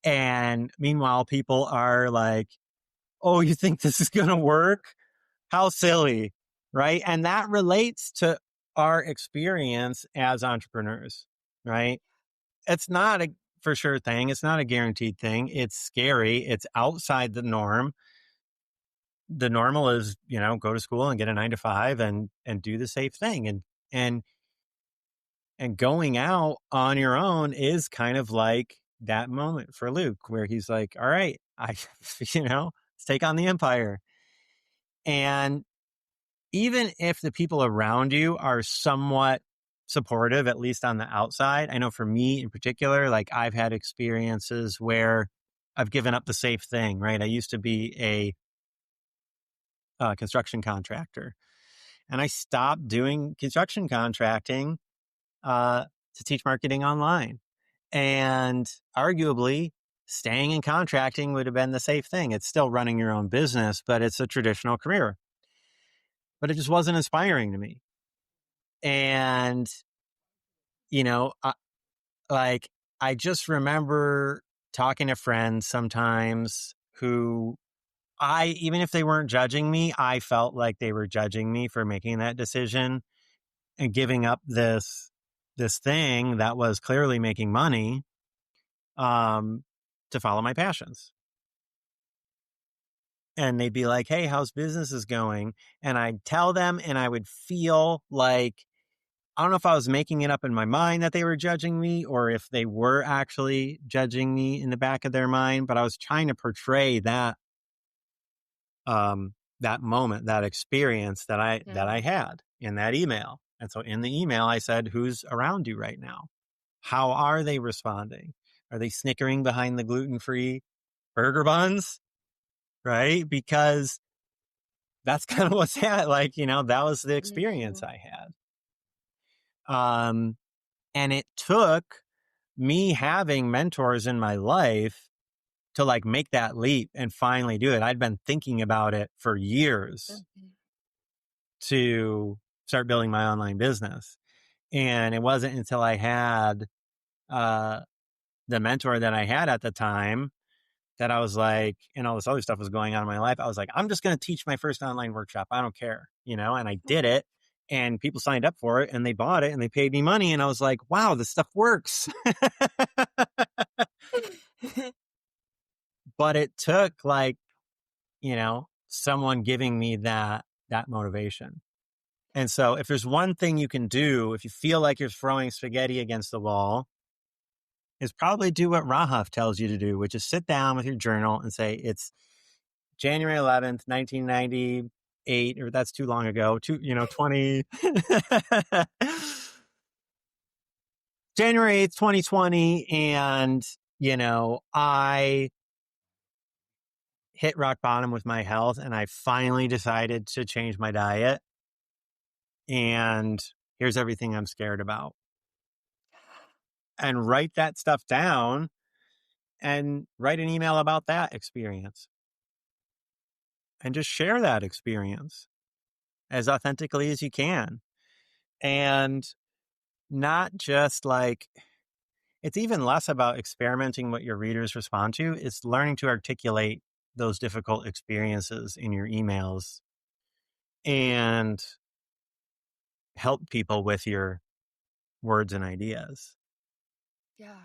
And meanwhile, people are like, oh, you think this is going to work? How silly, right? And that relates to our experience as entrepreneurs, right? It's not for sure thing. It's not a guaranteed thing. It's scary. It's outside the norm. The normal is, go to school and get a 9 to 5 and do the safe thing. And and going out on your own is kind of like that moment for Luke where he's like, all right, let's take on the empire. And even if the people around you are somewhat supportive, at least on the outside, I know for me in particular, like I've had experiences where I've given up the safe thing, right? I used to be a construction contractor, and I stopped doing construction contracting to teach marketing online. And arguably, staying in contracting would have been the safe thing. It's still running your own business, but it's a traditional career. But it just wasn't inspiring to me. And, you know, I, like, I just remember talking to friends sometimes who even if they weren't judging me, I felt like they were judging me for making that decision and giving up this thing that was clearly making money to follow my passions. And they'd be like, hey, how's business going? And I'd tell them, and I would feel like, I don't know if I was making it up in my mind that they were judging me or if they were actually judging me in the back of their mind, but I was trying to portray that moment, that experience that I had in that email. And so in the email, I said, who's around you right now? How are they responding? Are they snickering behind the gluten-free burger buns? Right? Because that's kind of what's that that was the experience I had. And it took me having mentors in my life to make that leap and finally do it. I'd been thinking about it for years to start building my online business. And it wasn't until I had the mentor that I had at the time that I was like, and all this other stuff was going on in my life. I was like, I'm just going to teach my first online workshop. I don't care, and I did it, and people signed up for it and they bought it and they paid me money. And I was like, wow, this stuff works. But it took someone giving me that motivation. And so if there's one thing you can do, if you feel like you're throwing spaghetti against the wall, is probably do what Rahaf tells you to do, which is sit down with your journal and say, it's January 11th, 1998, or that's too long ago, 20, January 8th, 2020. And, I hit rock bottom with my health and I finally decided to change my diet. And here's everything I'm scared about. And write that stuff down and write an email about that experience. And just share that experience as authentically as you can. And not just it's even less about experimenting what your readers respond to. It's learning to articulate those difficult experiences in your emails and help people with your words and ideas. Yeah.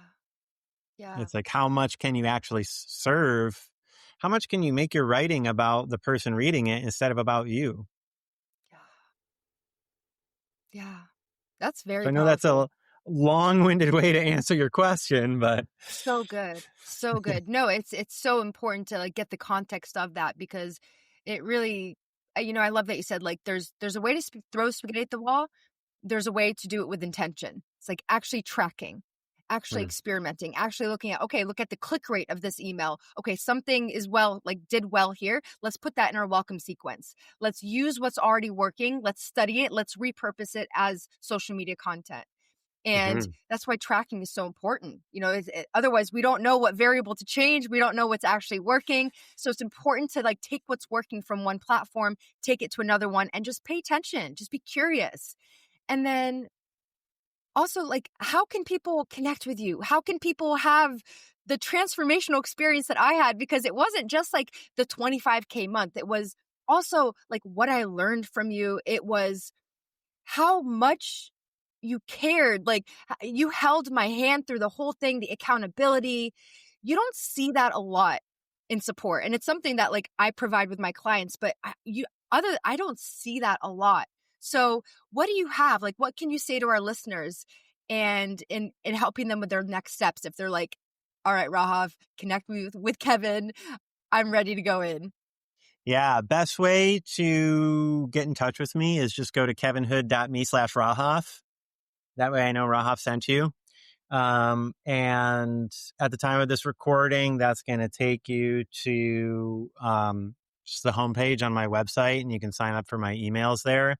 Yeah. It's like, how much can you actually serve? How much can you make your writing about the person reading it instead of about you? Yeah. Yeah. That's So very I know that's powerful. a long-winded way to answer your question, but So good. So good. No, it's so important to get the context of that because it really, I love that you said there's a way to throw spaghetti at the wall. There's a way to do it with intention. It's actually tracking, actually experimenting, actually looking at, okay, look at the click rate of this email. Okay, something is did well here. Let's put that in our welcome sequence. Let's use what's already working. Let's study it. Let's repurpose it as social media content. And that's why tracking is so important. Otherwise we don't know what variable to change. We don't know what's actually working. So it's important to take what's working from one platform, take it to another one, and just pay attention. Just be curious. And then also, how can people connect with you? How can people have the transformational experience that I had? Because it wasn't just the 25K month. It was also what I learned from you. It was how much you cared, like you held my hand through the whole thing, the accountability. You don't see that a lot in support. And it's something that like I provide with my clients, but I don't see that a lot. So what do you have? Like, what can you say to our listeners and in helping them with their next steps? If they're like, all right, Rahav, connect me with Kevin. I'm ready to go in. Yeah. Best way to get in touch with me is just go to kevinhood.me/Rahav. That way I know Rahav sent you. And at the time of this recording, that's going to take you to just the homepage on my website, and you can sign up for my emails there.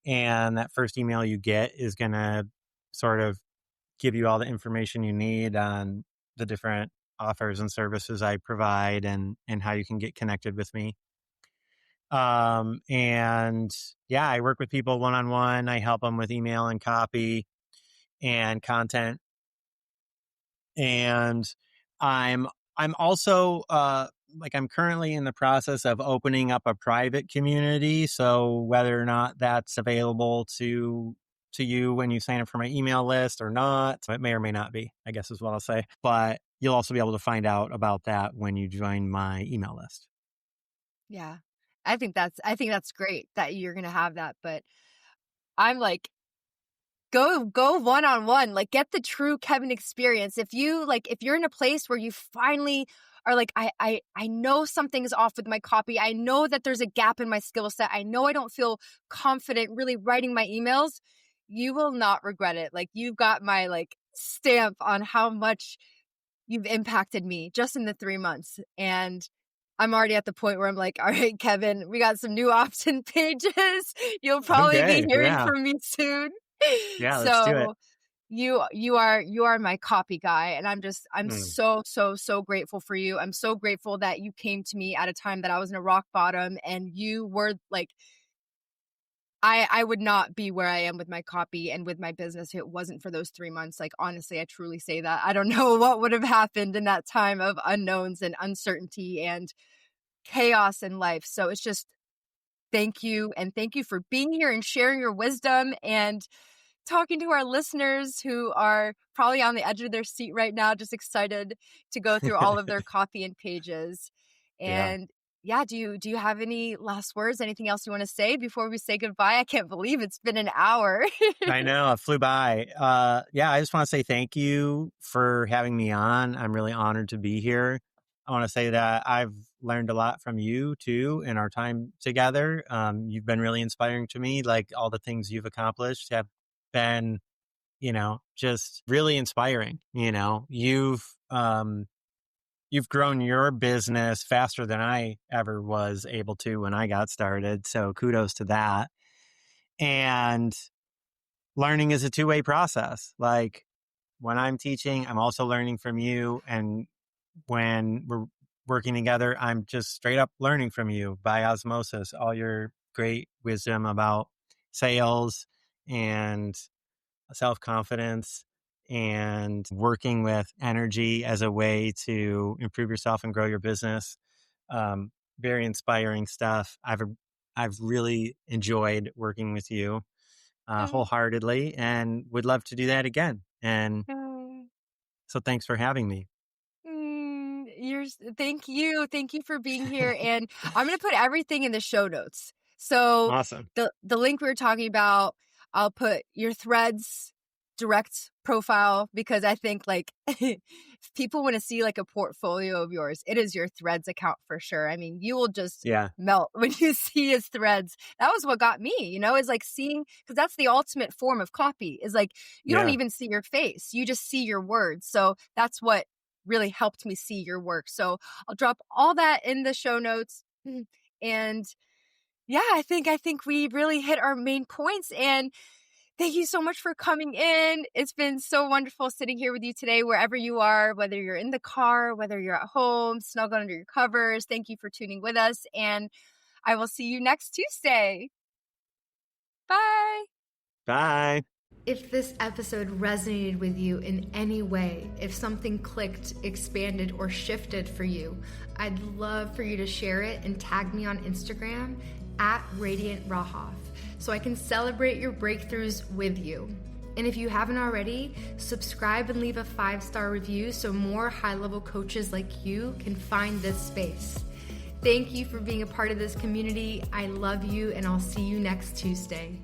And that first email you get is going to sort of give you all the information you need on the different offers and services I provide and how you can get connected with me. And yeah, I work with people one-on-one. I help them with email and copy and content. And I'm also, I'm currently in the process of opening up a private community. So whether or not that's available to you when you sign up for my email list or not, it may or may not be, I guess is what I'll say. But you'll also be able to find out about that when you join my email list. Yeah. I think that's great that you're going to have that, but I'm like, go one-on-one, like get the true Kevin experience. If you're in a place where you finally are like, I know something's off with my copy. I know that there's a gap in my skill set. I know I don't feel confident really writing my emails. You will not regret it. Like you've got my like stamp on how much you've impacted me just in the 3 months. And I'm already at the point where I'm like, all right, Kevin, we got some new opt-in pages. You'll probably be Okay. hearing Yeah. from me soon. Yeah. Let's do it. So you are my copy guy. And I'm so grateful for you. I'm so grateful that you came to me at a time that I was in a rock bottom, and you were like, I would not be where I am with my copy and with my business if it wasn't for those 3 months. Like, honestly, I truly say that. I don't know what would have happened in that time of unknowns and uncertainty and chaos in life. So it's just thank you. And thank you for being here and sharing your wisdom and talking to our listeners who are probably on the edge of their seat right now, just excited to go through all of their copy and pages. Yeah. And yeah, do you have any last words? Anything else you want to say before we say goodbye? I can't believe it's been an hour. I know, it flew by. Yeah, I just want to say thank you for having me on. I'm really honored to be here. I want to say that I've learned a lot from you too in our time together. You've been really inspiring to me. Like all the things you've accomplished have been, just really inspiring. You've grown your business faster than I ever was able to when I got started. So kudos to that. And learning is a two-way process. Like when I'm teaching, I'm also learning from you. And when we're working together, I'm just straight up learning from you by osmosis, all your great wisdom about sales and self-confidence and working with energy as a way to improve yourself and grow your business. Very inspiring stuff. I've really enjoyed working with you wholeheartedly and would love to do that again. And so thanks for having me. Thank you. Thank you for being here. And I'm going to put everything in the show notes. So Awesome. the link we were talking about, I'll put your Threads direct profile, because I think like if people want to see like a portfolio of yours, it is your Threads account for sure. I mean, you will just melt when you see his threads. That was what got me, is like seeing, because that's the ultimate form of copy, is like you don't even see your face, you just see your words. So that's what really helped me see your work. So I'll drop all that in the show notes. And yeah, I think we really hit our main points. And thank you so much for coming in. It's been so wonderful sitting here with you today, wherever you are, whether you're in the car, whether you're at home, snuggled under your covers. Thank you for tuning with us. And I will see you next Tuesday. Bye. Bye. If this episode resonated with you in any way, if something clicked, expanded, or shifted for you, I'd love for you to share it and tag me on Instagram @RadiantRahav so I can celebrate your breakthroughs with you. And if you haven't already, subscribe and leave a 5-star review so more high-level coaches like you can find this space. Thank you for being a part of this community. I love you, and I'll see you next Tuesday.